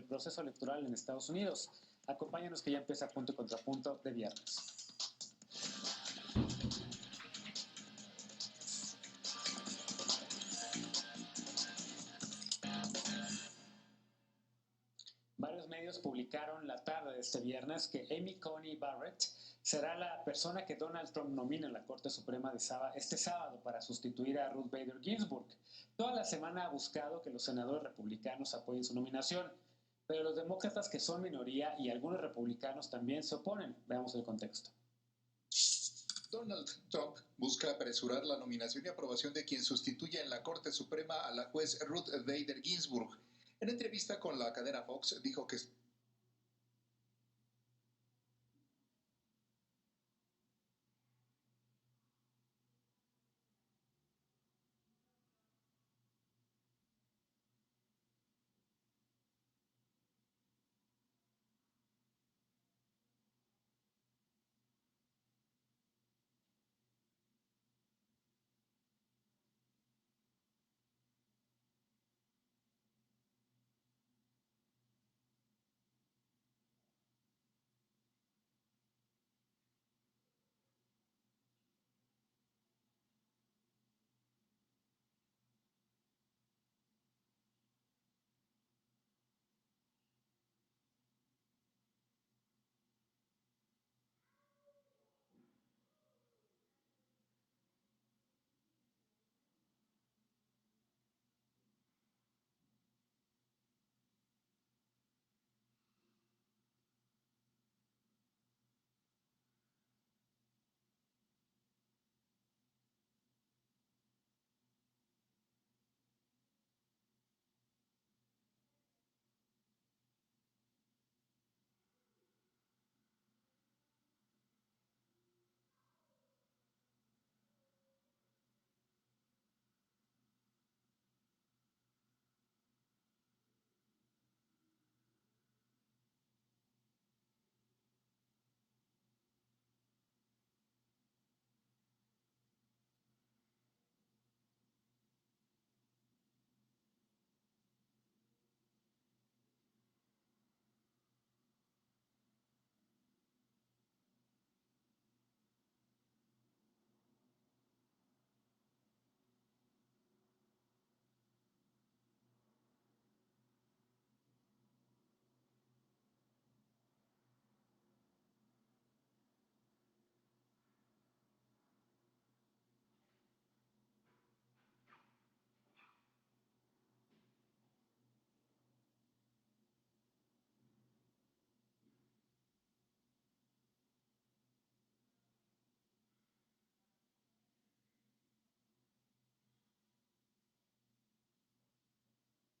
proceso electoral en Estados Unidos. Acompáñanos que ya empieza Punto y Contrapunto de viernes. Varios medios publicaron la tarde de este viernes que Amy Coney Barrett será la persona que Donald Trump nomina en la Corte Suprema de este sábado para sustituir a Ruth Bader Ginsburg. Toda la semana ha buscado que los senadores republicanos apoyen su nominación, pero los demócratas, que son minoría, y algunos republicanos también se oponen. Veamos el contexto. Donald Trump busca apresurar la nominación y aprobación de quien sustituya en la Corte Suprema a la juez Ruth Bader Ginsburg. En entrevista con la cadena Fox, dijo que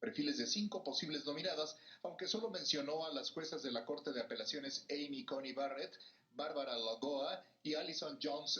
perfiles de 5 posibles nominadas, aunque solo mencionó a las juezas de la Corte de Apelaciones Amy Coney Barrett, Bárbara Lagoa y Alison Jones.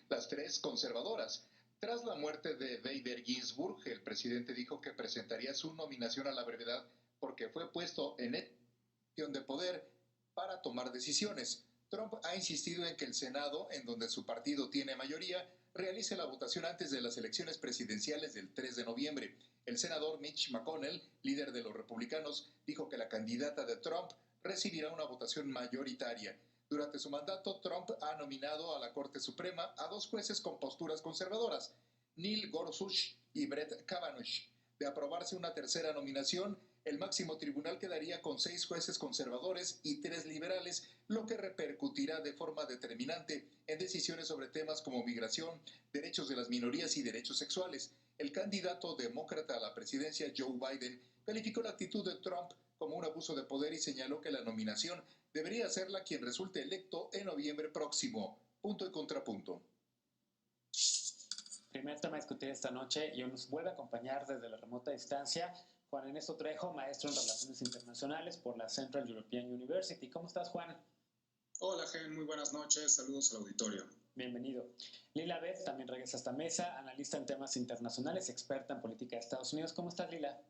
las tres conservadoras. Tras la muerte de Bader Ginsburg, el presidente dijo que presentaría su nominación a la brevedad porque fue puesto en posición de poder para tomar decisiones. Trump ha insistido en que el Senado, en donde su partido tiene mayoría, realice la votación antes de las elecciones presidenciales del 3 de noviembre. El senador Mitch McConnell, líder de los republicanos, dijo que la candidata de Trump recibirá una votación mayoritaria. Durante su mandato, Trump ha nominado a la Corte Suprema a dos jueces con posturas conservadoras, Neil Gorsuch y Brett Kavanaugh. De aprobarse una tercera nominación, el máximo tribunal quedaría con 6 jueces conservadores y 3 liberales, lo que repercutirá de forma determinante en decisiones sobre temas como migración, derechos de las minorías y derechos sexuales. El candidato demócrata a la presidencia, Joe Biden, calificó la actitud de Trump como un abuso de poder y señaló que la nominación debería hacerla quien resulte electo en noviembre próximo. Punto y contrapunto. Primer tema a discutir esta noche y nos vuelve a acompañar desde la remota distancia Juan Ernesto Trejo, maestro en Relaciones Internacionales por la Central European University. ¿Cómo estás, Juan? Hola, Gen, muy buenas noches. Saludos al auditorio. Bienvenido. Lila Beth también regresa a esta mesa, analista en temas internacionales, experta en política de Estados Unidos. ¿Cómo estás, Lila?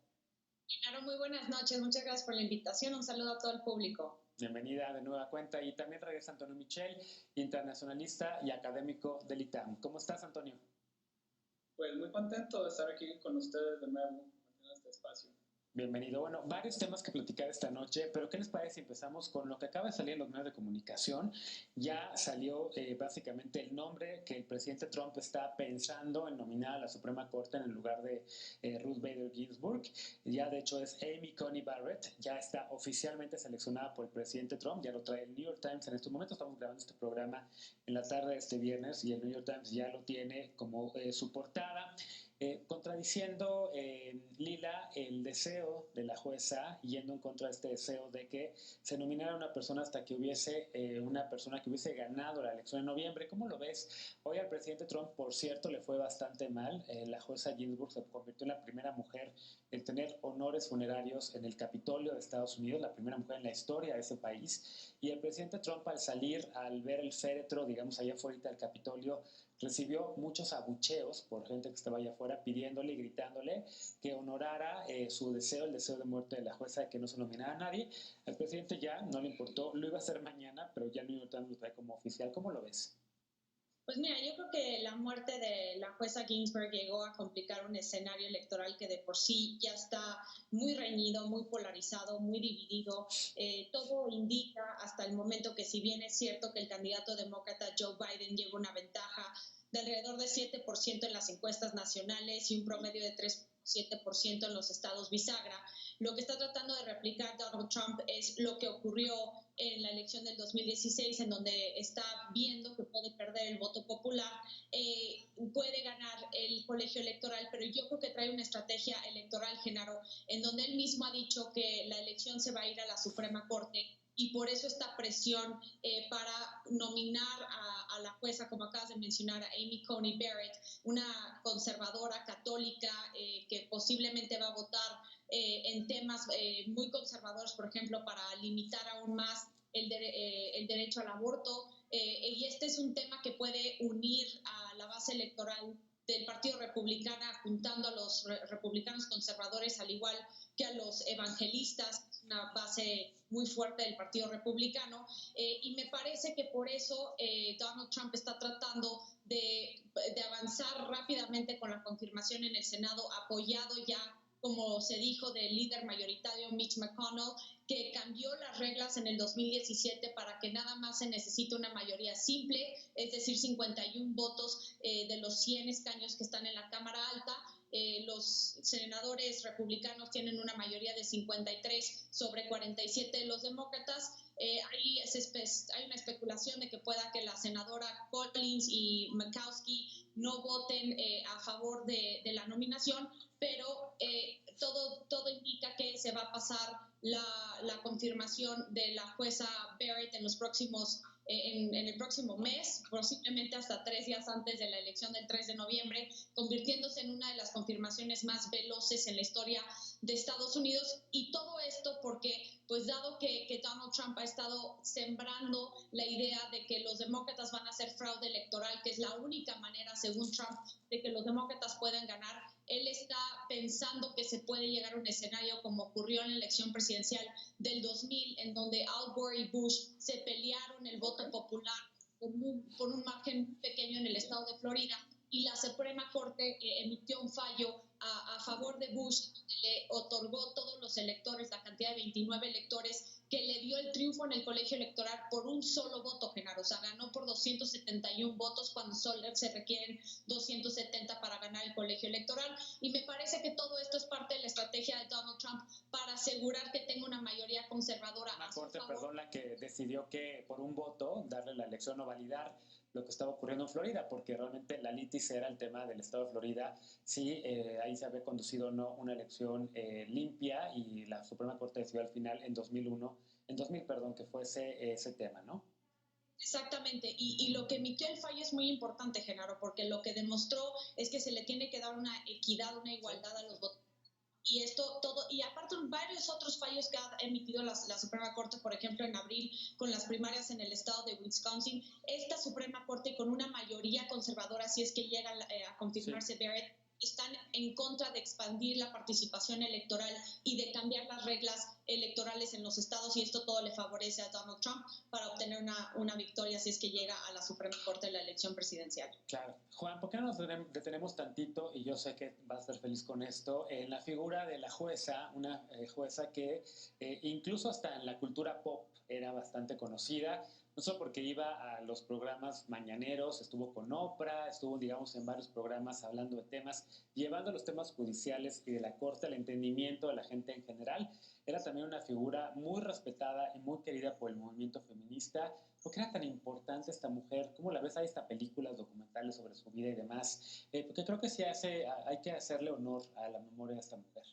Claro, muy buenas noches. Muchas gracias por la invitación. Un saludo a todo el público. Bienvenida de nueva cuenta. Y también regresa Antonio Michel, internacionalista y académico del ITAM. ¿Cómo estás, Antonio? Pues muy contento de estar aquí con ustedes de nuevo en este espacio. Bienvenido. Bueno, varios temas que platicar esta noche, pero ¿qué les parece si empezamos con lo que acaba de salir en los medios de comunicación? Ya salió básicamente el nombre que el presidente Trump está pensando en nominar a la Suprema Corte en el lugar de Ruth Bader Ginsburg. Ya de hecho es Amy Coney Barrett, ya está oficialmente seleccionada por el presidente Trump, ya lo trae el New York Times en estos momentos. Estamos grabando este programa en la tarde de este viernes y el New York Times ya lo tiene como su portada. Contradiciendo, Lila, el deseo de la jueza, yendo en contra de este deseo de que se nominara una persona hasta que hubiese una persona que hubiese ganado la elección en noviembre. ¿Cómo lo ves? Hoy al presidente Trump, por cierto, le fue bastante mal. La jueza Ginsburg se convirtió en la primera mujer en tener honores funerarios en el Capitolio de Estados Unidos, la primera mujer en la historia de ese país. Y el presidente Trump, al salir, al ver el féretro, digamos, allá afuera del Capitolio, recibió muchos abucheos por gente que estaba allá afuera pidiéndole y gritándole que honorara su deseo, el deseo de muerte de la jueza de que no se nominara a nadie. Al presidente ya no le importó, lo iba a hacer mañana, pero ya el New York Times lo trae como oficial. ¿Cómo lo ves? Pues mira, yo creo que la muerte de la jueza Ginsburg llegó a complicar un escenario electoral que de por sí ya está muy reñido, muy polarizado, muy dividido. Todo indica hasta el momento que si bien es cierto que el candidato demócrata Joe Biden lleva una ventaja de alrededor de 7% en las encuestas nacionales y un promedio de 3,7% en los estados bisagra, lo que está tratando de replicar Donald Trump es lo que ocurrió en la elección del 2016, en donde está viendo que puede perder el voto popular, puede ganar el colegio electoral, pero yo creo que trae una estrategia electoral, Genaro, en donde él mismo ha dicho que la elección se va a ir a la Suprema Corte y por eso esta presión para nominar a la jueza, como acabas de mencionar, a Amy Coney Barrett, una conservadora católica que posiblemente va a votar en temas muy conservadores, por ejemplo, para limitar aún más el derecho al aborto. Y este es un tema que puede unir a la base electoral del Partido Republicano, juntando a los republicanos conservadores, al igual que a los evangelistas, una base muy fuerte del Partido Republicano, y me parece que por eso Donald Trump está tratando de avanzar rápidamente con la confirmación en el Senado, apoyado ya, como se dijo, del líder mayoritario Mitch McConnell, que cambió las reglas en el 2017 para que nada más se necesite una mayoría simple, es decir, 51 votos de los 100 escaños que están en la Cámara Alta. Los senadores republicanos tienen una mayoría de 53 sobre 47 de los demócratas. Hay una especulación de que pueda que la senadora Collins y Murkowski no voten a favor de la nominación, pero todo indica que se va a pasar la confirmación de la jueza Barrett en los próximos en el próximo mes, posiblemente hasta 3 días antes de la elección del 3 de noviembre, convirtiéndose en una de las confirmaciones más veloces en la historia de Estados Unidos. Y todo esto porque, pues dado que Donald Trump ha estado sembrando la idea de que los demócratas van a hacer fraude electoral, que es la única manera, según Trump, de que los demócratas puedan ganar, él está pensando que se puede llegar a un escenario como ocurrió en la elección presidencial del 2000, en donde Al Gore y Bush se pelearon el voto popular por un margen pequeño en el estado de Florida, y la Suprema Corte emitió un fallo a favor de Bush, le otorgó todos los electores, la cantidad de 29 electores, que le dio el triunfo en el colegio electoral por un solo voto, Genaro. O sea, ganó por 271 votos cuando solo se requieren 270 para ganar el colegio electoral. Y me parece que todo esto es parte de la estrategia de Donald Trump para asegurar que tenga una mayoría conservadora. Una corte, perdón, la que decidió que por un voto darle la elección o validar lo que estaba ocurriendo en Florida, porque realmente la litis era el tema del estado de Florida, si ahí se había conducido o no una elección limpia, y la Suprema Corte decidió al final en 2000, perdón, que fuese ese tema, ¿no? Exactamente, y lo que emitió el fallo es muy importante, Genaro, porque lo que demostró es que se le tiene que dar una equidad, una igualdad a los votos. Y esto todo, y aparte varios otros fallos que ha emitido la Suprema Corte, por ejemplo, en abril, con las primarias en el estado de Wisconsin, esta Suprema Corte, con una mayoría conservadora, si es que llega a confirmarse Barrett, están en contra de expandir la participación electoral y de cambiar las reglas electorales en los estados, y esto todo le favorece a Donald Trump para obtener una victoria si es que llega a la Suprema Corte en la elección presidencial. Claro. Juan, ¿por qué no nos detenemos tantito, y yo sé que vas a estar feliz con esto, en la figura de la jueza, una jueza que incluso hasta en la cultura pop era bastante conocida, no solo porque iba a los programas mañaneros, estuvo con Oprah, estuvo, digamos, en varios programas hablando de temas, llevando los temas judiciales y de la corte al entendimiento de la gente en general. Era también una figura muy respetada y muy querida por el movimiento feminista. ¿Por qué era tan importante esta mujer? ¿Cómo la ves? Hay esta películas, documentales sobre su vida y demás, porque creo que sí hay que hacerle honor a la memoria de esta mujer.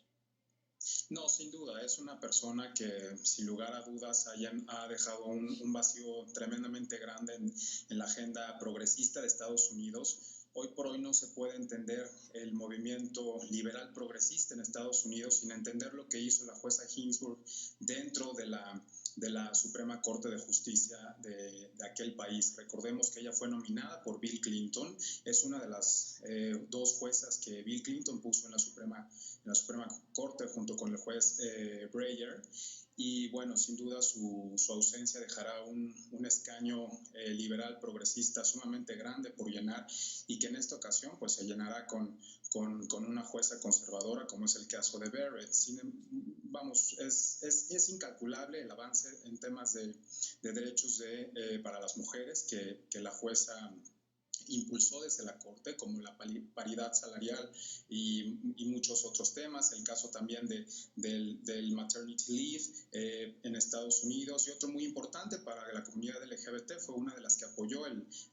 No, sin duda, es una persona que sin lugar a dudas ha dejado un vacío tremendamente grande en la agenda progresista de Estados Unidos. Hoy por hoy no se puede entender el movimiento liberal progresista en Estados Unidos sin entender lo que hizo la jueza Ginsburg dentro de la Suprema Corte de Justicia de aquel país. Recordemos que ella fue nominada por Bill Clinton, es una de las dos juezas que Bill Clinton puso en la Suprema Corte junto con el juez Breyer. Y bueno, sin duda su ausencia dejará un escaño liberal progresista sumamente grande por llenar, y que en esta ocasión pues se llenará con una jueza conservadora, como es el caso de Barrett. Vamos, es incalculable el avance en temas de derechos para las mujeres que la jueza impulsó desde la Corte, como la paridad salarial y muchos otros temas, el caso también del maternity leave en Estados Unidos, y otro muy importante para la comunidad LGBT, fue una de las que apoyó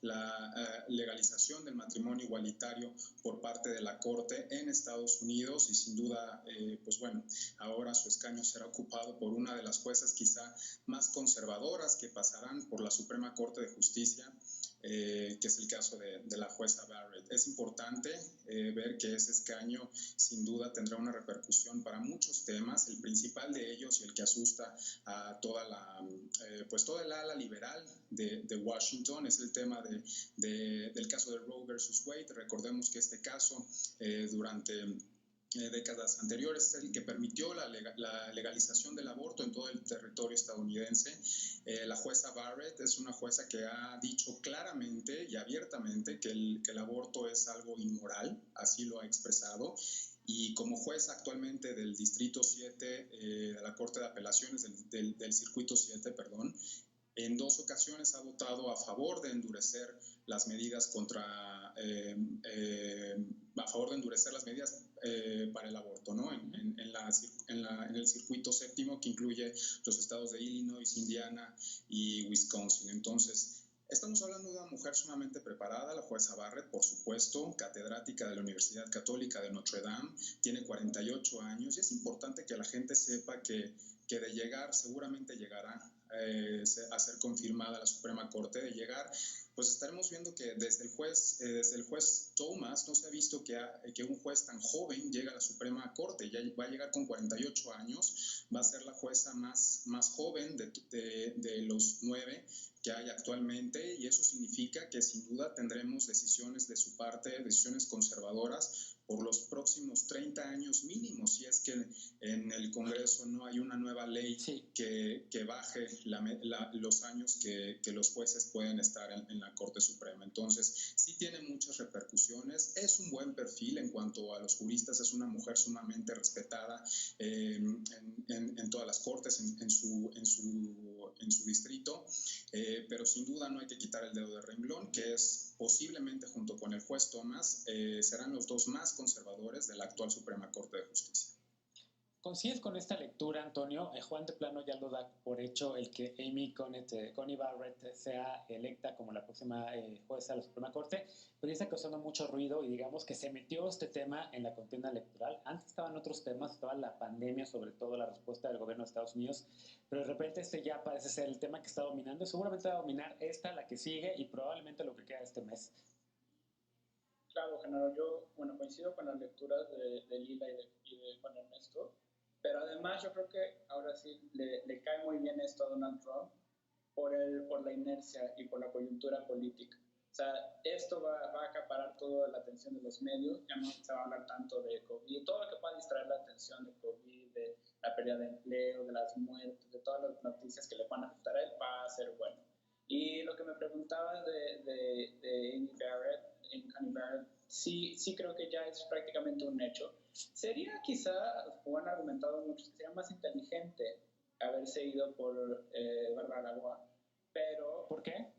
la legalización del matrimonio igualitario por parte de la Corte en Estados Unidos, y sin duda, pues bueno, ahora su escaño será ocupado por una de las juezas quizá más conservadoras que pasarán por la Suprema Corte de Justicia, que es el caso de la jueza Barrett. Es importante ver que ese escaño sin duda tendrá una repercusión para muchos temas. El principal de ellos, y el que asusta a toda el ala liberal de Washington, es el tema del caso de Roe versus Wade. Recordemos que este caso durante décadas anteriores es el que permitió la legalización del aborto en todo el territorio estadounidense. La jueza Barrett es una jueza que ha dicho claramente y abiertamente que el aborto es algo inmoral, así lo ha expresado, y como jueza actualmente del Distrito 7 de la Corte de Apelaciones del Circuito 7, perdón, en 2 ocasiones ha votado a favor de endurecer las medidas para el aborto, ¿no? En el circuito séptimo, que incluye los estados de Illinois, Indiana y Wisconsin. Entonces, estamos hablando de una mujer sumamente preparada, la jueza Barrett, por supuesto, catedrática de la Universidad Católica de Notre Dame, tiene 48 años, y es importante que la gente sepa que de llegar, seguramente llegará a ser confirmada la Suprema Corte, de llegar, pues estaremos viendo que desde el juez Thomas no se ha visto que un juez tan joven llegue a la Suprema Corte. Ya va a llegar con 48 años, va a ser la jueza más joven de los 9 que hay actualmente, y eso significa que sin duda tendremos decisiones de su parte, decisiones conservadoras por los próximos 30 años mínimo, si es que en el Congreso no hay una nueva ley que baje los años que los jueces pueden estar en la Corte Suprema. Entonces, sí tiene muchas repercusiones. Es un buen perfil en cuanto a los juristas, es una mujer sumamente respetada en todas las cortes, en su distrito, pero sin duda no hay que quitar el dedo del renglón, que es posiblemente junto con el juez Thomas, serán los dos más conservadores de la actual Suprema Corte de Justicia. ¿Coincides con esta lectura, Antonio? Juan de plano ya lo da por hecho el que Amy Coney Barrett sea electa como la próxima jueza de la Suprema Corte, pero ya está causando mucho ruido y digamos que se metió este tema en la contienda electoral. Antes estaban otros temas, estaba la pandemia, sobre todo la respuesta del gobierno de Estados Unidos, pero de repente este ya parece ser el tema que está dominando y seguramente va a dominar esta, la que sigue y probablemente lo que queda este mes. Claro, Genaro, yo coincido con las lecturas de Lila y de Juan Ernesto, pero además yo creo que ahora sí le cae muy bien esto a Donald Trump por la inercia y por la coyuntura política. O sea, esto va a acaparar toda la atención de los medios, ya no se va a hablar tanto de COVID, todo lo que pueda distraer la atención de COVID, de la pérdida de empleo, de las muertes, de todas las noticias que le van a afectar a él, va a ser bueno. Y lo que me preguntabas de Amy Barrett, sí creo que ya es prácticamente un hecho. Sería quizá, como han argumentado muchos, que sería más inteligente haberse ido por Bárbara Lagoa, pero ¿por qué?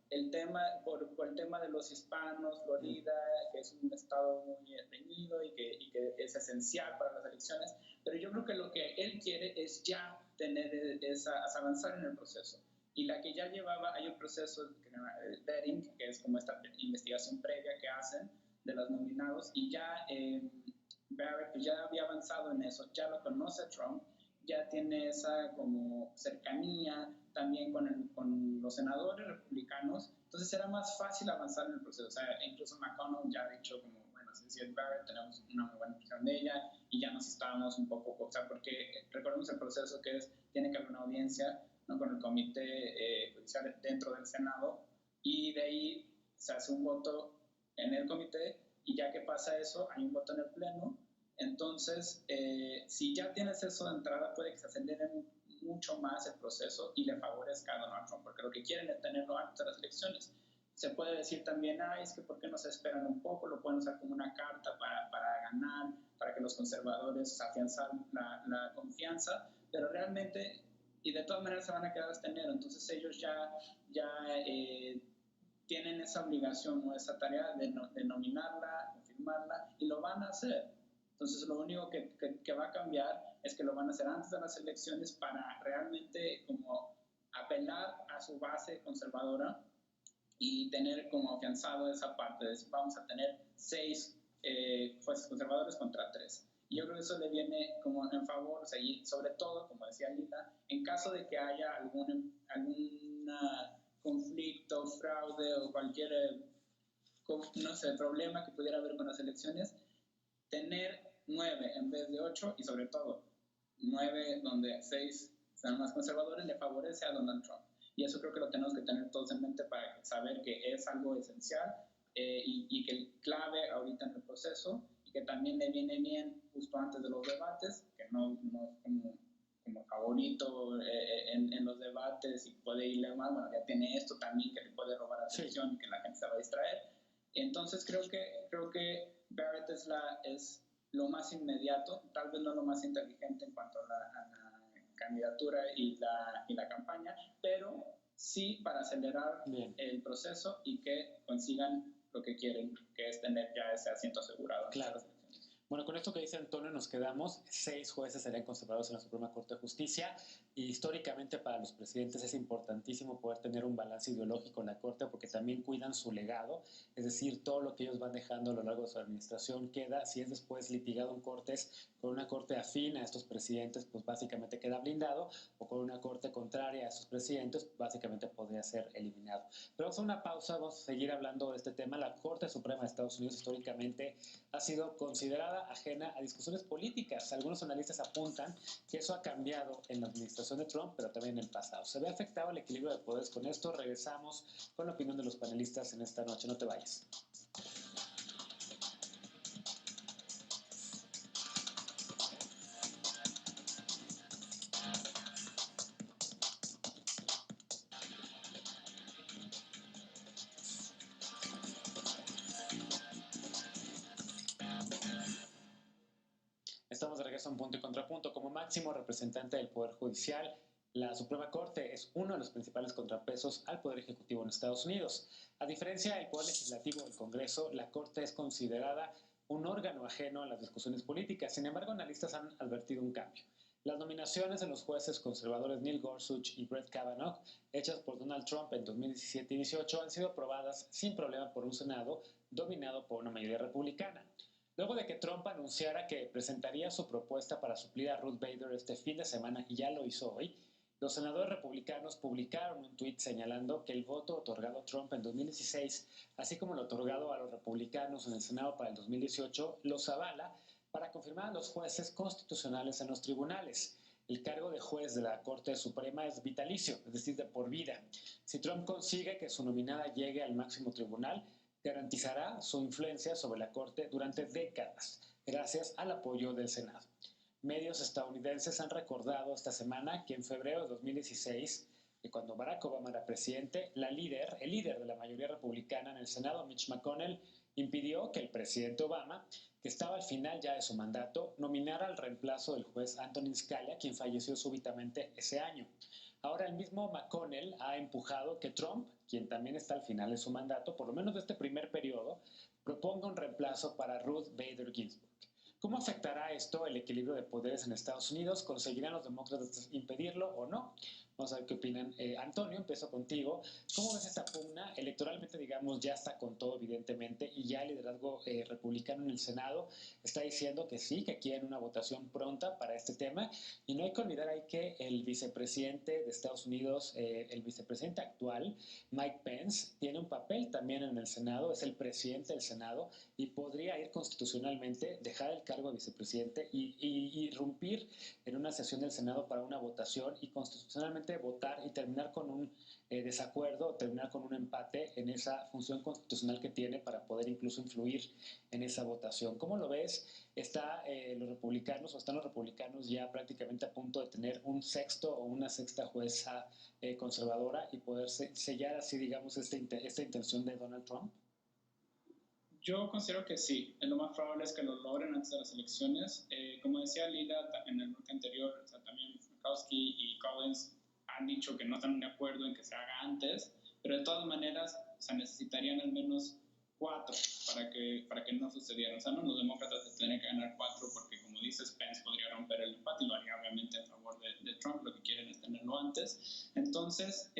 Por el tema de los hispanos, Florida, que es un estado muy reñido y que es esencial para las elecciones, pero yo creo que lo que él quiere es ya avanzar en el proceso. Y la que ya llevaba, hay un proceso de vetting, que es como esta investigación previa que hacen de los nominados, y ya Barrett pues ya había avanzado en eso, ya lo conoce Trump, ya tiene esa como cercanía también con los senadores republicanos, entonces era más fácil avanzar en el proceso. O sea, incluso McConnell ya ha dicho como, bueno, si es Barrett, tenemos una muy buena impresión de ella, y ya nos estábamos un poco, o sea, porque recordemos el proceso que tiene que haber una audiencia, ¿no?, con el comité judicial dentro del Senado, y de ahí se hace un voto en el comité, y ya que pasa eso, hay un voto en el pleno. Entonces, si ya tienes eso de entrada, puede que se acelere mucho más el proceso y le favorezca a Donald Trump, porque lo que quieren es tenerlo antes de las elecciones. Se puede decir también, es que ¿por qué no se esperan un poco? Lo pueden usar como una carta para ganar, para que los conservadores afianzan la confianza, pero realmente, y de todas maneras se van a quedar hasta enero, entonces ellos ya tienen esa obligación o esa tarea de nominarla, confirmarla, y lo van a hacer. Entonces lo único que va a cambiar es que lo van a hacer antes de las elecciones para realmente como apelar a su base conservadora y tener como afianzado esa parte de vamos a tener 6 jueces conservadores contra 3. Y yo creo que eso le viene como en favor, o sea, y sobre todo, como decía Lila, en caso de que haya algún conflicto, fraude o cualquier, no sé, problema que pudiera haber con las elecciones, tener 9 en vez de 8, y sobre todo 9 donde 6 sean más conservadores, le favorece a Donald Trump. Y eso creo que lo tenemos que tener todos en mente para saber que es algo esencial y que clave ahorita en el proceso, y que también le viene bien justo antes de los debates, que no como favorito en los debates y puede irle mal, bueno, ya tiene esto también que le puede robar atención y que la gente se va a distraer. Entonces creo que Barrett es lo más inmediato, tal vez no lo más inteligente en cuanto a la candidatura y la campaña, pero sí para acelerar el proceso y que consigan lo que quieren, que es tener ya ese asiento asegurado. Claro. Bueno, con esto que dice Antonio nos quedamos. 6 jueces serían conservadores en la Suprema Corte de Justicia. Y históricamente para los presidentes es importantísimo poder tener un balance ideológico en la Corte porque también cuidan su legado. Es decir, todo lo que ellos van dejando a lo largo de su administración queda, si es después litigado en Cortes con una Corte afín a estos presidentes, pues básicamente queda blindado, o con una Corte contraria a estos presidentes, básicamente podría ser eliminado. Pero vamos a una pausa, vamos a seguir hablando de este tema. La Corte Suprema de Estados Unidos históricamente ha sido considerada ajena a discusiones políticas. Algunos analistas apuntan que eso ha cambiado en la administración de Trump, pero también en el pasado. ¿Se ve afectado el equilibrio de poderes con esto? Regresamos con la opinión de los panelistas en esta noche. No te vayas. Estamos de regreso en Punto y Contrapunto. Como máximo representante del Poder Judicial, la Suprema Corte es uno de los principales contrapesos al Poder Ejecutivo en Estados Unidos. A diferencia del Poder Legislativo del Congreso, la Corte es considerada un órgano ajeno a las discusiones políticas. Sin embargo, analistas han advertido un cambio. Las nominaciones de los jueces conservadores Neil Gorsuch y Brett Kavanaugh, hechas por Donald Trump en 2017 y 2018, han sido aprobadas sin problema por un Senado dominado por una mayoría republicana. Luego de que Trump anunciara que presentaría su propuesta para suplir a Ruth Bader este fin de semana, y ya lo hizo hoy, los senadores republicanos publicaron un tuit señalando que el voto otorgado a Trump en 2016, así como el otorgado a los republicanos en el Senado para el 2018, los avala para confirmar a los jueces constitucionales en los tribunales. El cargo de juez de la Corte Suprema es vitalicio, es decir, de por vida. Si Trump consigue que su nominada llegue al máximo tribunal, garantizará su influencia sobre la Corte durante décadas, gracias al apoyo del Senado. Medios estadounidenses han recordado esta semana que en febrero de 2016, que cuando Barack Obama era presidente, el líder de la mayoría republicana en el Senado, Mitch McConnell, impidió que el presidente Obama, que estaba al final ya de su mandato, nominara al reemplazo del juez Antonin Scalia, quien falleció súbitamente ese año. Ahora el mismo McConnell ha empujado que Trump, quien también está al final de su mandato, por lo menos de este primer periodo, proponga un reemplazo para Ruth Bader Ginsburg. ¿Cómo afectará esto el equilibrio de poderes en Estados Unidos? ¿Conseguirán los demócratas impedirlo o no? Vamos a ver qué opinan. Antonio, empiezo contigo. ¿Cómo ves esta pugna? Electoralmente, digamos, ya está con todo, evidentemente, y ya el liderazgo republicano en el Senado está diciendo que sí, que quieren una votación pronta para este tema. Y no hay que olvidar ahí que el vicepresidente de Estados Unidos, el vicepresidente actual, Mike Pence, tiene un papel también en el Senado, es el presidente del Senado y podría ir constitucionalmente, dejar el cargo de vicepresidente y irrumpir en una sesión del Senado para una votación y constitucionalmente votar y terminar con un desacuerdo, terminar con un empate en esa función constitucional que tiene para poder incluso influir en esa votación. ¿Cómo lo ves? Están los republicanos ya prácticamente a punto de tener un sexto o una sexta jueza conservadora y poder sellar así, digamos, esta intención de Donald Trump? Yo considero que sí, lo más probable es que lo logren antes de las elecciones. Como decía Lila en el bloque anterior, o sea, también Murkowski y Collins han dicho que no están de acuerdo en que se haga antes, pero de todas maneras, o sea, necesitarían al menos 4 para que no sucediera. O sea, no, los demócratas tendrían que ganar 4 porque, como dices, Pence podría romper el empate y lo haría obviamente a favor de Trump. Lo que quieren es tenerlo antes. Entonces,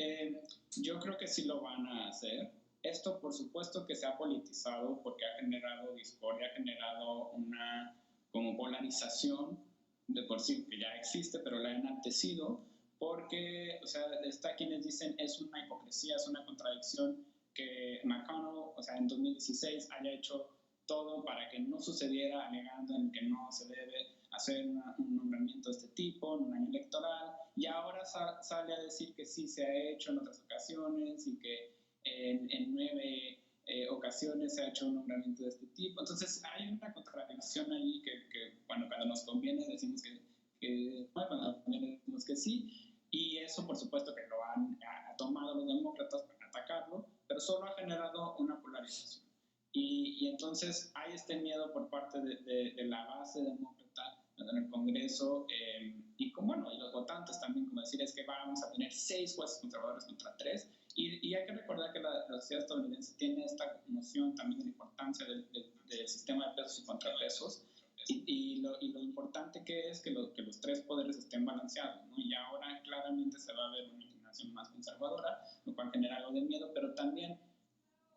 yo creo que sí lo van a hacer. Esto, por supuesto, que se ha politizado porque ha generado discordia, ha generado una como polarización de por sí que ya existe, pero la han enaltecido porque, o sea, está quienes dicen es una hipocresía, es una contradicción que McConnell, o sea, en 2016 haya hecho todo para que no sucediera, alegando en que no se debe hacer un nombramiento de este tipo en un año electoral, y ahora sale a decir que sí se ha hecho en otras ocasiones y que en 9 ocasiones se ha hecho un nombramiento de este tipo. Entonces hay una contradicción ahí que bueno, cuando nos conviene decimos cuando nos conviene decimos que sí, y eso por supuesto que lo han tomado los demócratas para atacarlo, pero solo ha generado una polarización. Y entonces hay este miedo por parte de la base demócrata en el Congreso y bueno, y los votantes también, como decir, es que vamos a tener 6 jueces conservadores contra 3. Y hay que recordar que la sociedad estadounidense tiene esta noción también de la importancia del sistema de pesos y contrapesos. y lo importante que es que los tres poderes estén balanceados, ¿no? Y ahora claramente se va a ver una inclinación más conservadora, lo cual genera algo de miedo, pero también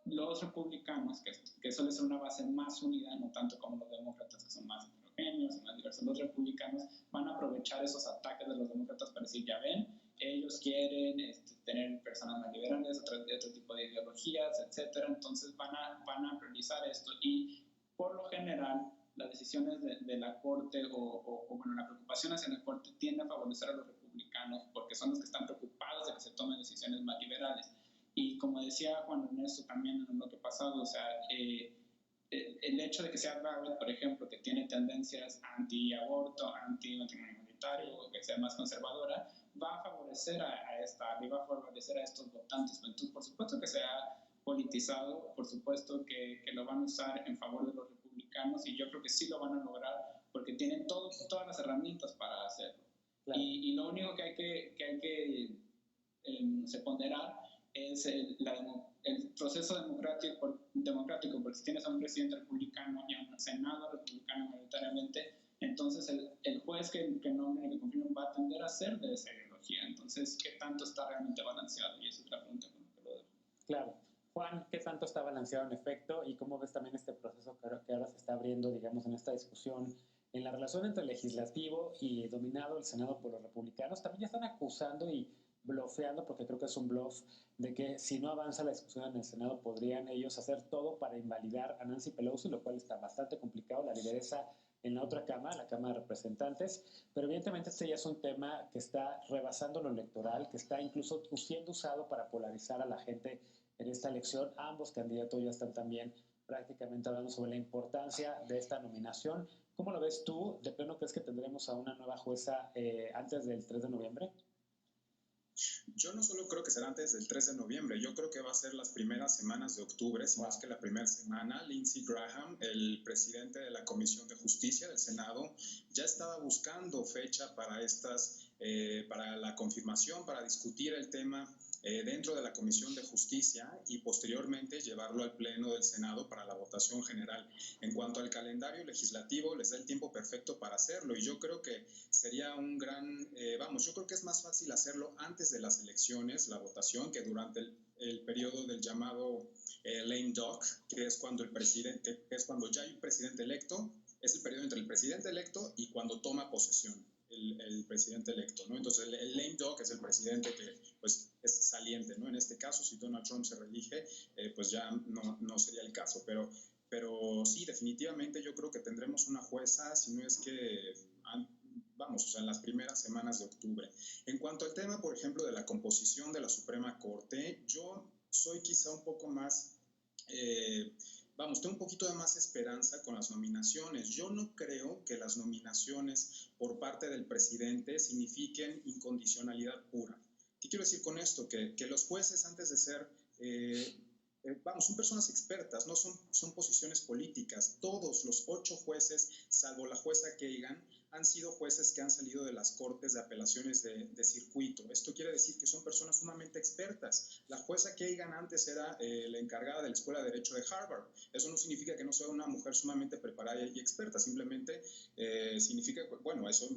los republicanos, que suele ser una base más unida, no tanto como los demócratas, que son más heterogéneos y más diversos, los republicanos van a aprovechar esos ataques de los demócratas para decir, ya ven, ellos quieren tener personas más liberales, otro tipo de ideologías, etcétera. Entonces van a priorizar esto, y por lo general las decisiones de la Corte bueno, la preocupación hacia la Corte tiende a favorecer a los republicanos porque son los que están preocupados de que se tomen decisiones más liberales. Y como decía Juan Ernesto también en lo que pasado, o sea, el hecho de que sea Barrett, por ejemplo, que tiene tendencias anti-aborto, anti-matrimonio igualitario, que sea más conservadora, va a favorecer va a favorecer a estos votantes. Entonces, por supuesto que se ha politizado, por supuesto que lo van a usar en favor de los republicanos, y yo creo que sí lo van a lograr porque tienen todas las herramientas para hacerlo. Claro. Y lo único que hay que ponderar es el proceso democrático, porque si tienes a un presidente republicano y a un senado republicano mayoritariamente, entonces el juez que nombre, que confirme, va a tender a ser de esa ideología. Entonces, ¿qué tanto está realmente balanceado? Y esa es otra pregunta con la que lo dejo. Claro. Juan, ¿qué tanto está balanceado en efecto? ¿Y cómo ves también este proceso que ahora se está abriendo, digamos, en esta discusión en la relación entre el legislativo y dominado el Senado por los republicanos? También ya están acusando y blofeando, porque creo que es un bluff, de que si no avanza la discusión en el Senado podrían ellos hacer todo para invalidar a Nancy Pelosi, lo cual está bastante complicado, la lideresa en la otra Cámara, la Cámara de Representantes, pero evidentemente este ya es un tema que está rebasando lo electoral, que está incluso siendo usado para polarizar a la gente en esta elección. Ambos candidatos ya están también prácticamente hablando sobre la importancia de esta nominación. ¿Cómo lo ves tú? ¿De pleno crees que tendremos a una nueva jueza antes del 3 de noviembre? Yo no solo creo que será antes del 3 de noviembre, yo creo que va a ser las primeras semanas de octubre, si no es que la primera semana. Lindsey Graham, el presidente de la Comisión de Justicia del Senado, ya estaba buscando fecha para para la confirmación, para discutir el tema dentro de la Comisión de Justicia y posteriormente llevarlo al Pleno del Senado para la votación general. En cuanto al calendario legislativo, les da el tiempo perfecto para hacerlo, y yo creo que sería un gran, yo creo que es más fácil hacerlo antes de las elecciones, la votación, que durante el periodo del llamado lame duck, que es cuando ya hay un presidente electo, es el periodo entre el presidente electo y cuando toma posesión el presidente electo, ¿no? Entonces el lame duck es el presidente que pues es saliente, ¿no? En este caso, si Donald Trump se reelige, pues ya no sería el caso, pero sí, definitivamente yo creo que tendremos una jueza, si no es que en las primeras semanas de octubre. En cuanto al tema, por ejemplo, de la composición de la Suprema Corte, yo soy quizá un poco más, tengo un poquito de más esperanza con las nominaciones. Yo no creo que las nominaciones por parte del presidente signifiquen incondicionalidad pura. ¿Qué quiero decir con esto? Que los jueces, antes de ser son personas expertas, no son posiciones políticas. Todos los 8 jueces, salvo la jueza Kagan, han sido jueces que han salido de las cortes de apelaciones de circuito. Esto quiere decir que son personas sumamente expertas. La jueza Kagan antes era la encargada de la Escuela de Derecho de Harvard. Eso no significa que no sea una mujer sumamente preparada y experta, simplemente significa, eso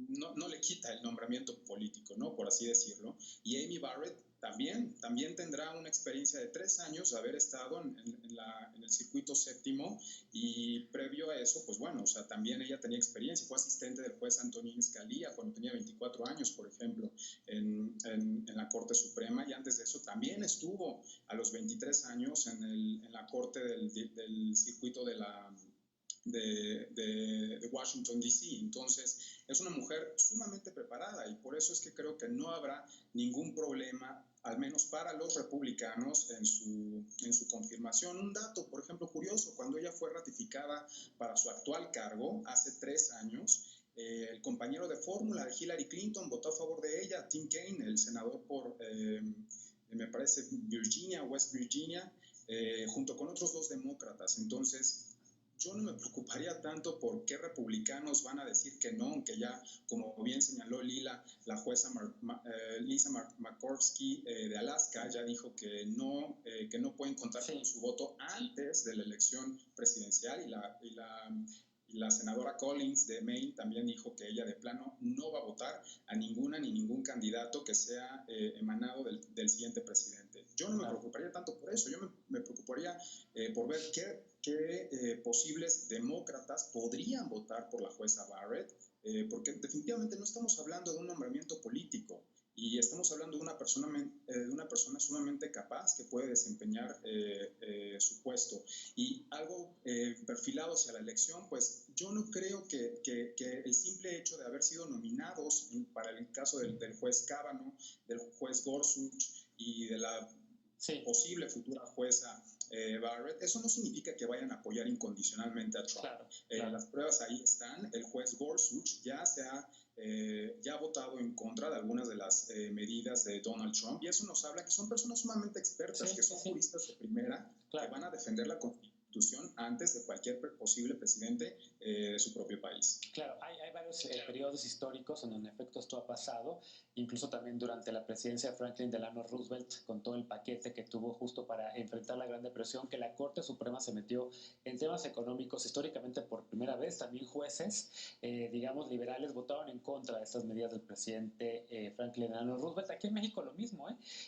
no le quita el nombramiento político, ¿no? Por así decirlo. Y Amy Barrett también tendrá una experiencia de 3 años de haber estado en el circuito séptimo, y previo a eso, también ella tenía experiencia, fue asistente del juez Antonín Scalia cuando tenía 24 años, por ejemplo, en la Corte Suprema, y antes de eso también estuvo a los 23 años en la Corte del circuito de Washington, D.C. Entonces, es una mujer sumamente preparada, y por eso es que creo que no habrá ningún problema, al menos para los republicanos, en su confirmación. Un dato, por ejemplo, curioso: cuando ella fue ratificada para su actual cargo hace 3 años, el compañero de fórmula de Hillary Clinton votó a favor de ella, Tim Kaine, el senador por, me parece, West Virginia, junto con otros 2 demócratas. Entonces, yo no me preocuparía tanto por qué republicanos van a decir que no, aunque ya, como bien señaló la jueza Lisa Murkowski de Alaska ya dijo que no pueden contar con su voto antes de la elección presidencial, y Y la senadora Collins de Maine también dijo que ella de plano no va a votar a ninguna ni ningún candidato que sea emanado del siguiente presidente. Yo no me preocuparía tanto por eso, yo me preocuparía por ver qué posibles demócratas podrían votar por la jueza Barrett, porque definitivamente no estamos hablando de un nombramiento político. Y estamos hablando de una persona sumamente capaz que puede desempeñar su puesto. Y algo perfilado hacia la elección, pues yo no creo que el simple hecho de haber sido nominados para el caso del juez Kavanaugh, del juez Gorsuch y de la posible futura jueza Barrett, eso no significa que vayan a apoyar incondicionalmente a Trump. Claro. Las pruebas ahí están. El juez Gorsuch ya ha votado en contra de algunas de las medidas de Donald Trump, y eso nos habla que son personas sumamente expertas, que son juristas de primera, que van a defender la Constitución antes de cualquier posible presidente de su propio país. Claro, hay varios periodos históricos en donde en efecto esto ha pasado, incluso también durante la presidencia de Franklin Delano Roosevelt, con todo el paquete que tuvo justo para enfrentar la Gran Depresión, que la Corte Suprema se metió en temas económicos históricamente por primera vez. También jueces, digamos, liberales votaron en contra de estas medidas del presidente Franklin Delano Roosevelt. Aquí en México lo mismo,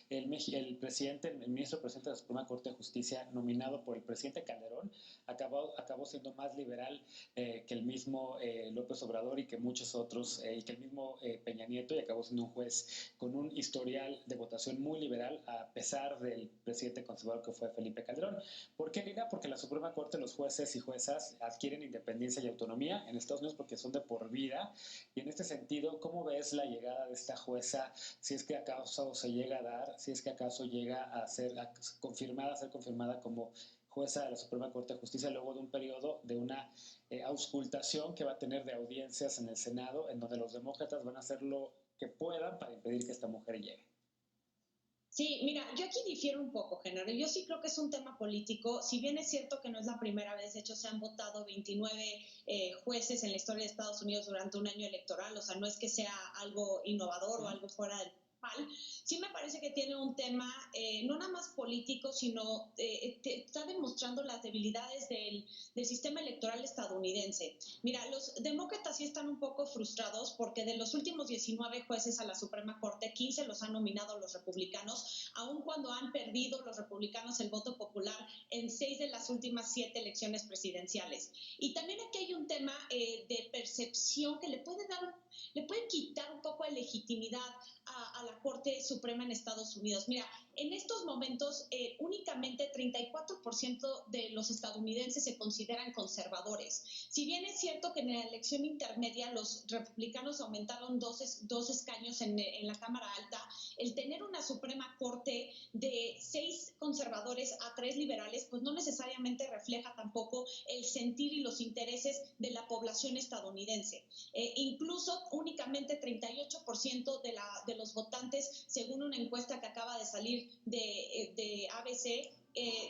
el ministro presidente de la Suprema Corte de Justicia, nominado por el presidente Calderón, acabó siendo más liberal que el mismo López Obrador y que muchos otros, y que el mismo Peña Nieto, y acabó siendo un juez con un historial de votación muy liberal, a pesar del presidente conservador que fue Felipe Calderón. ¿Por qué, Lina? Porque la Suprema Corte, los jueces y juezas adquieren independencia y autonomía en Estados Unidos porque son de por vida, y en este sentido, ¿cómo ves la llegada de esta jueza, si es que acaso se llega a dar, si es que acaso llega a ser confirmada como jueza de la Suprema Corte de Justicia, luego de un periodo de una auscultación que va a tener de audiencias en el Senado, en donde los demócratas van a hacer lo que puedan para impedir que esta mujer llegue? Sí, mira, yo aquí difiero un poco, Genaro. Yo sí creo que es un tema político. Si bien es cierto que no es la primera vez, de hecho se han votado 29 jueces en la historia de Estados Unidos durante un año electoral, o sea, no es que sea algo innovador o algo fuera del sí me parece que tiene un tema no nada más político, sino está demostrando las debilidades del sistema electoral estadounidense. Mira, los demócratas sí están un poco frustrados porque de los últimos 19 jueces a la Suprema Corte, 15 los han nominado los republicanos, aun cuando han perdido los republicanos el voto popular en 6 de las últimas 7 elecciones presidenciales. Y también aquí hay un tema de percepción que le puede quitar un poco de legitimidad a la Corte Suprema en Estados Unidos. Mira, en estos momentos únicamente 34% de los estadounidenses se consideran conservadores. Si bien es cierto que en la elección intermedia los republicanos aumentaron dos escaños en la Cámara Alta, el tener una Suprema Corte de 6 conservadores a 3 liberales, pues no necesariamente refleja tampoco el sentir y los intereses de la población estadounidense. Incluso únicamente 38% de los votantes, según una encuesta que acaba de salir de ABC,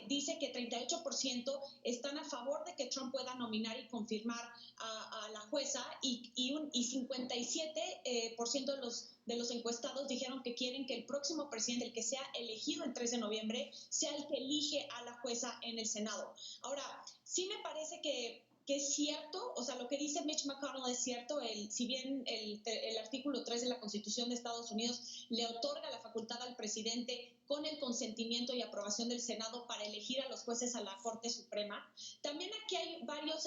dice que 38% están a favor de que Trump pueda nominar y confirmar a la jueza y 57% de los encuestados dijeron que quieren que el próximo presidente, el que sea elegido el 3 de noviembre, sea el que elige a la jueza en el Senado. Ahora, sí me parece que es cierto, o sea, lo que dice Mitch McConnell es cierto, si bien el artículo 3 de la Constitución de Estados Unidos le otorga la facultad al presidente con el consentimiento y aprobación del Senado para elegir a los jueces a la Corte Suprema. También aquí hay varias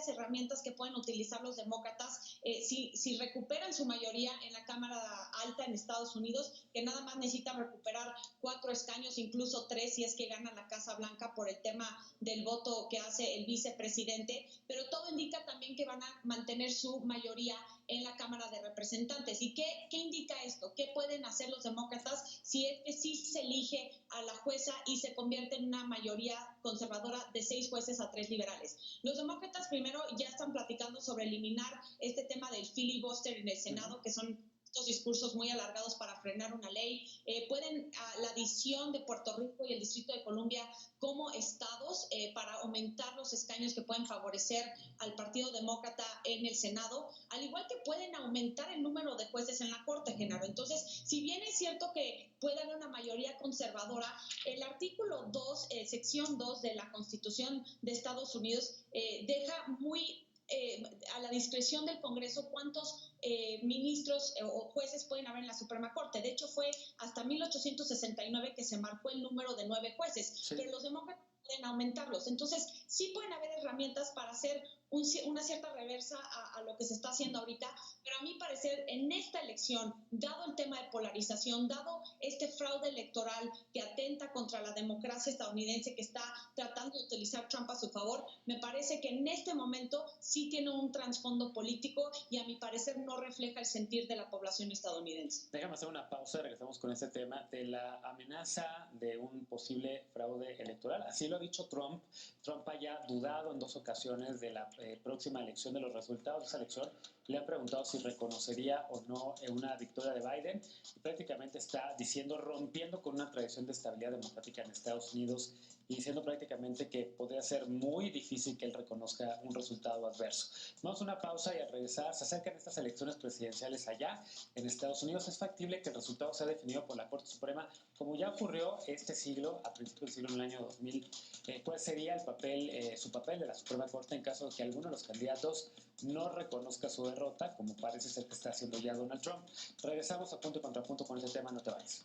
herramientas que pueden utilizar los demócratas si recuperan su mayoría en la Cámara Alta en Estados Unidos, que nada más necesitan recuperar 4 escaños, incluso 3 si es que ganan la Casa Blanca por el tema del voto que hace el vicepresidente, pero todo indica también que van a mantener su mayoría en la Cámara de Representantes. ¿Y qué indica esto? ¿Qué pueden hacer los demócratas si es que sí se elige a la jueza y se convierte en una mayoría conservadora de 6 jueces a 3 liberales? Los demócratas primero ya están platicando sobre eliminar este tema del filibuster en el Senado, que son estos discursos muy alargados para frenar una ley. La adición de Puerto Rico y el Distrito de Columbia como estados para aumentar los escaños que pueden favorecer al Partido Demócrata en el Senado, al igual que pueden aumentar el número de jueces en la Corte, Genaro. Entonces, si bien es cierto que puede haber una mayoría conservadora, el artículo 2, sección 2 de la Constitución de Estados Unidos deja muy a la discreción del Congreso cuántos ministros o jueces pueden haber en la Suprema Corte. De hecho, fue hasta 1869 que se marcó el número de 9 jueces, sí. Pero los demócratas pueden aumentarlos. Entonces, sí pueden haber herramientas para hacer una cierta reversa a lo que se está haciendo ahorita, pero a mi parecer, en esta elección, dado el tema de polarización, dado este fraude electoral que atenta contra la democracia estadounidense, que está tratando de utilizar Trump a su favor, me parece que en este momento sí tiene un trasfondo político y a mi parecer no refleja el sentir de la población estadounidense. Déjame hacer una pausa, regresamos con este tema de la amenaza de un posible fraude electoral. Así lo ha dicho Trump. Trump haya dudado en 2 ocasiones de la próxima elección, de los resultados de esa elección. Le han preguntado si reconocería o no una victoria de Biden y prácticamente está diciendo, rompiendo con una tradición de estabilidad democrática en Estados Unidos y diciendo prácticamente que podría ser muy difícil que él reconozca un resultado adverso. Vamos a una pausa y al regresar, se acercan estas elecciones presidenciales allá en Estados Unidos. Es factible que el resultado sea definido por la Corte Suprema, como ya ocurrió este siglo, a principios del siglo, en el año 2000. ¿Cuál sería el papel, su papel de la Suprema Corte en caso de que alguno de los candidatos no reconozca su derrota, como parece ser que está haciendo ya Donald Trump? Regresamos a Punto y Contrapunto con este tema, no te vayas.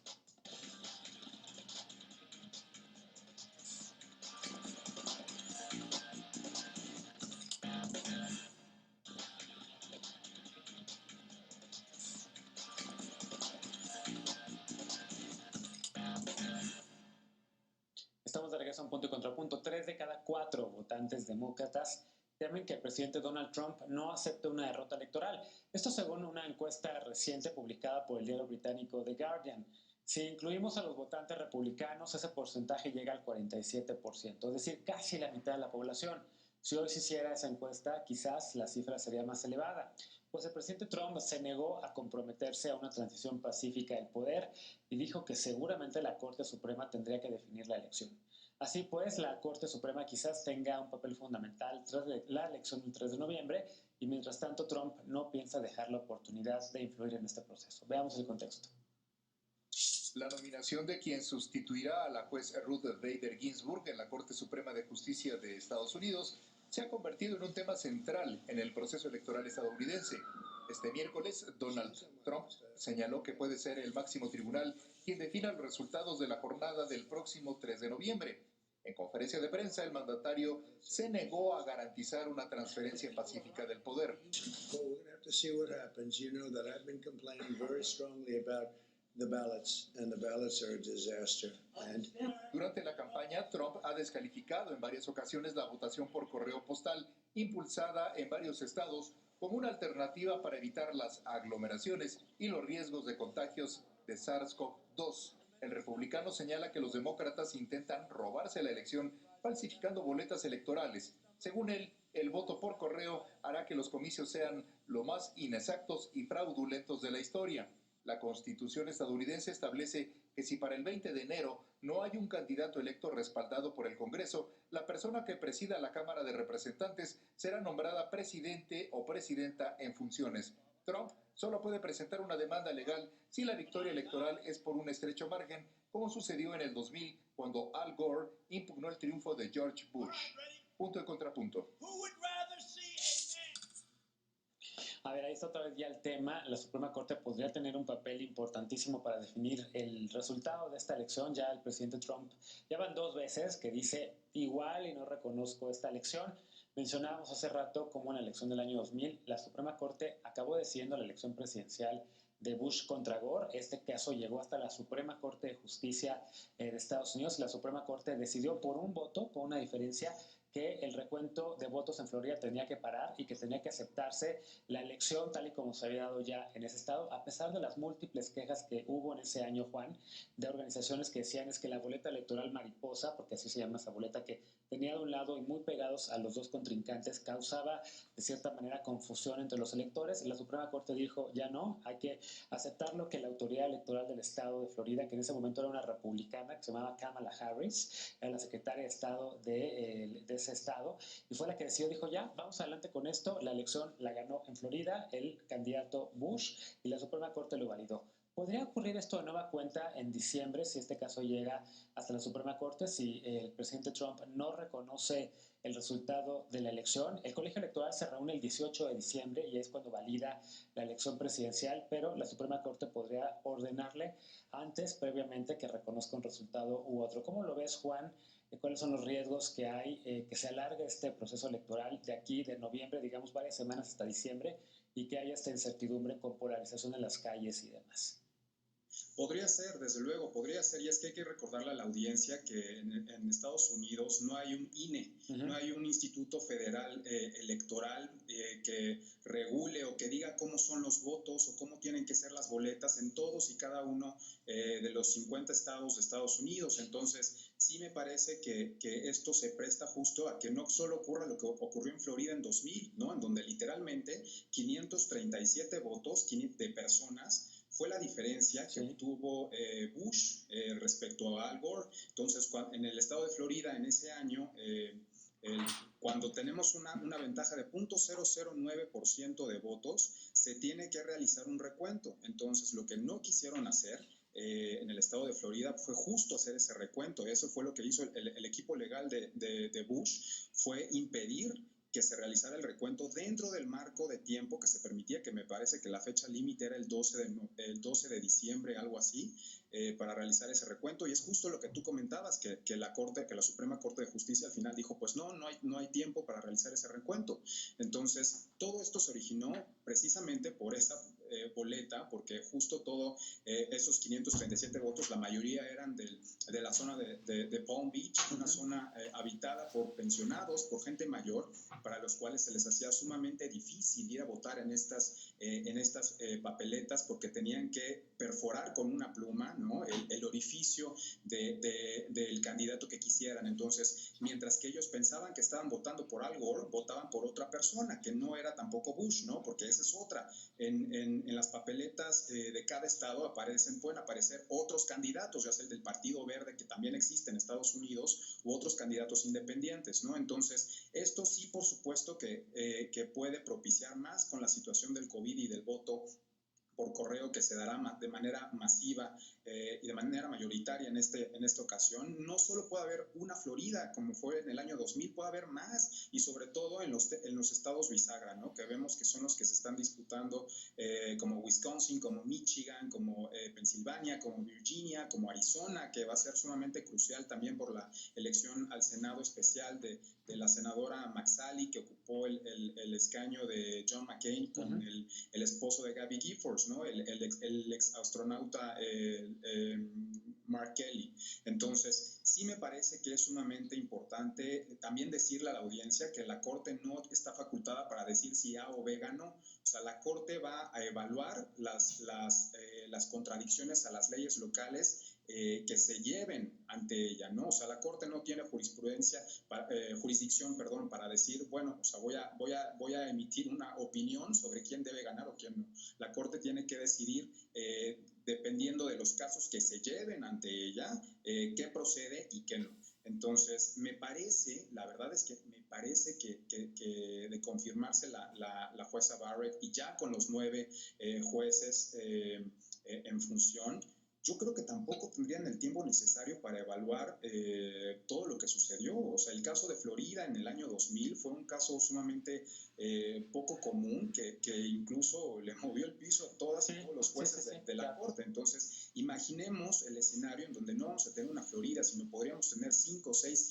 Estamos de regreso a un Punto y Contrapunto. 3 de cada 4 votantes demócratas temen que el presidente Donald Trump no acepte una derrota electoral. Esto según una encuesta reciente publicada por el diario británico The Guardian. Si incluimos a los votantes republicanos, ese porcentaje llega al 47%, es decir, casi la mitad de la población. Si hoy se hiciera esa encuesta, quizás la cifra sería más elevada. Pues el presidente Trump se negó a comprometerse a una transición pacífica del poder y dijo que seguramente la Corte Suprema tendría que definir la elección. Así pues, la Corte Suprema quizás tenga un papel fundamental tras la elección del 3 de noviembre y mientras tanto Trump no piensa dejar la oportunidad de influir en este proceso. Veamos el contexto. La nominación de quien sustituirá a la juez Ruth Bader Ginsburg en la Corte Suprema de Justicia de Estados Unidos se ha convertido en un tema central en el proceso electoral estadounidense. Este miércoles, Donald Trump señaló que puede ser el máximo tribunal quien defina los resultados de la jornada del próximo 3 de noviembre. En conferencia de prensa, el mandatario se negó a garantizar una transferencia pacífica del poder. The ballots, and the ballots are a disaster. Durante la campaña, Trump ha descalificado en varias ocasiones la votación por correo postal, impulsada en varios estados como una alternativa para evitar las aglomeraciones y los riesgos de contagios de SARS-CoV-2. El republicano señala que los demócratas intentan robarse la elección falsificando boletas electorales. Según él, el voto por correo hará que los comicios sean lo más inexactos y fraudulentos de la historia. La Constitución estadounidense establece que si para el 20 de enero no hay un candidato electo respaldado por el Congreso, la persona que presida la Cámara de Representantes será nombrada presidente o presidenta en funciones. Trump solo puede presentar una demanda legal si la victoria electoral es por un estrecho margen, como sucedió en el 2000 cuando Al Gore impugnó el triunfo de George Bush. Punto y contrapunto. A ver, ahí está otra vez ya el tema. La Suprema Corte podría tener un papel importantísimo para definir el resultado de esta elección. Ya el presidente Trump, ya van 2 veces que dice igual y no reconozco esta elección. Mencionábamos hace rato cómo en la elección del año 2000 la Suprema Corte acabó decidiendo la elección presidencial de Bush contra Gore. Este caso llegó hasta la Suprema Corte de Justicia de Estados Unidos y la Suprema Corte decidió por un voto, por una diferencia, que el recuento de votos en Florida tenía que parar y que tenía que aceptarse la elección tal y como se había dado ya en ese estado, a pesar de las múltiples quejas que hubo en ese año, Juan, de organizaciones que decían es que la boleta electoral mariposa, porque así se llama esa boleta, que tenía de un lado y muy pegados a los dos contrincantes, causaba de cierta manera confusión entre los electores, y la Suprema Corte dijo, ya no, hay que aceptarlo, que la autoridad electoral del estado de Florida, que en ese momento era una republicana, que se llamaba Kamala Harris, era la secretaria de Estado de ese estado, y fue la que decidió, dijo, ya, vamos adelante con esto, la elección la ganó en Florida el candidato Bush, y la Suprema Corte lo validó. ¿Podría ocurrir esto de nueva cuenta en diciembre si este caso llega hasta la Suprema Corte, si el presidente Trump no reconoce el resultado de la elección? El colegio electoral se reúne el 18 de diciembre y es cuando valida la elección presidencial, pero la Suprema Corte podría ordenarle antes, previamente, que reconozca un resultado u otro. ¿Cómo lo ves, Juan? ¿Cuáles son los riesgos que hay que se alargue este proceso electoral de aquí, de noviembre, digamos varias semanas hasta diciembre, y que haya esta incertidumbre con polarización en las calles y demás? Podría ser, desde luego, podría ser, y es que hay que recordarle a la audiencia que en Estados Unidos no hay un INE, no hay un Instituto Federal Electoral que regule o que diga cómo son los votos o cómo tienen que ser las boletas en todos y cada uno de los 50 estados de Estados Unidos. Entonces, sí me parece que esto se presta justo a que no solo ocurra lo que ocurrió en Florida en 2000, ¿no? En donde literalmente 537 votos de personas fue la diferencia que obtuvo Bush respecto a Al Gore. Entonces, en el estado de Florida, en ese año, cuando tenemos una ventaja de 0.009% de votos, se tiene que realizar un recuento. Entonces, lo que no quisieron hacer en el estado de Florida fue justo hacer ese recuento. Eso fue lo que hizo el equipo legal de Bush, fue impedir que se realizara el recuento dentro del marco de tiempo que se permitía, que me parece que la fecha límite era el 12 de diciembre, algo así, para realizar ese recuento. Y es justo lo que tú comentabas, que la Suprema Corte de Justicia al final dijo, pues no hay tiempo para realizar ese recuento. Entonces, todo esto se originó precisamente por esa boleta, porque justo todos esos 537 votos, la mayoría eran de la zona de Palm Beach, una zona habitada por pensionados, por gente mayor, para los cuales se les hacía sumamente difícil ir a votar en estas papeletas porque tenían que perforar con una pluma, ¿no? el orificio del candidato que quisieran. Entonces, mientras que ellos pensaban que estaban votando por Al Gore, votaban por otra persona, que no era tampoco Bush, ¿no? Porque esa es otra. En las papeletas de cada estado pueden aparecer otros candidatos, ya sea el del Partido Verde, que también existe en Estados Unidos, u otros candidatos independientes, ¿no? Entonces, esto sí, por supuesto, que puede propiciar más con la situación del COVID y del voto por correo que se dará de manera masiva y de manera mayoritaria en esta ocasión. No solo puede haber una Florida, como fue en el año 2000, puede haber más, y sobre todo en los estados bisagra, ¿no? Que vemos que son los que se están disputando, como Wisconsin, como Michigan, como Pensilvania, como Virginia, como Arizona, que va a ser sumamente crucial también por la elección al Senado especial de la senadora McSally, que ocupó el escaño de John McCain con el esposo de Gabby Giffords, ¿no? el ex astronauta Mark Kelly. Entonces, sí me parece que es sumamente importante también decirle a la audiencia que la Corte no está facultada para decir si A o B ganó. O sea, la Corte va a evaluar las contradicciones a las leyes locales que se lleven ante ella, ¿no? O sea, la Corte no tiene jurisdicción, para decir, bueno, o sea, voy a emitir una opinión sobre quién debe ganar o quién no. La Corte tiene que decidir, dependiendo de los casos que se lleven ante ella, qué procede y qué no. Entonces, la verdad es que me parece que de confirmarse la jueza Barrett, y ya con los 9 jueces en función, yo creo que tampoco tendrían el tiempo necesario para evaluar todo lo que sucedió. O sea, el caso de Florida en el año 2000 fue un caso sumamente poco común que incluso le movió el piso a todos los jueces de la Corte. Entonces, imaginemos el escenario en donde no vamos a tener una Florida, sino podríamos tener 5, 6,